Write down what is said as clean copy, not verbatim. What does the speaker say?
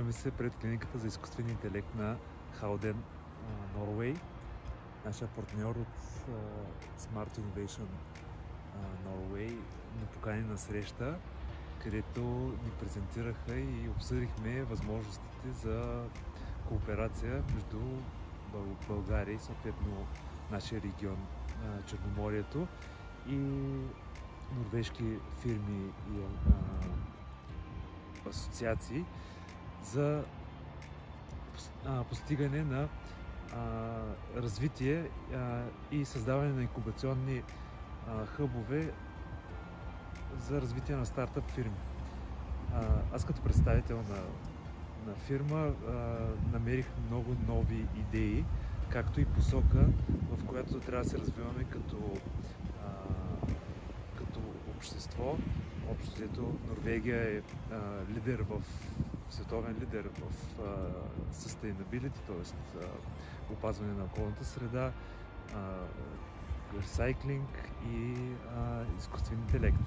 Намираме се пред клиниката за изкуствен интелект на Халден, Норвей. Нашия партньор от Smart Innovation Norway ни покани на среща, където ни презентираха и обсъдихме възможностите за кооперация между България и съответно нашия регион, Черноморието, и норвежки фирми и асоциации за постигане на развитие и създаване на инкубационни хъбове за развитие на стартъп фирми. Аз като представител на фирма намерих много нови идеи, както и посока, в която трябва да се развиваме като общество. Общо взето Норвегия е световен лидер в sustainability, т.е. опазване на околната среда, ресайклинг и изкуствен интелект.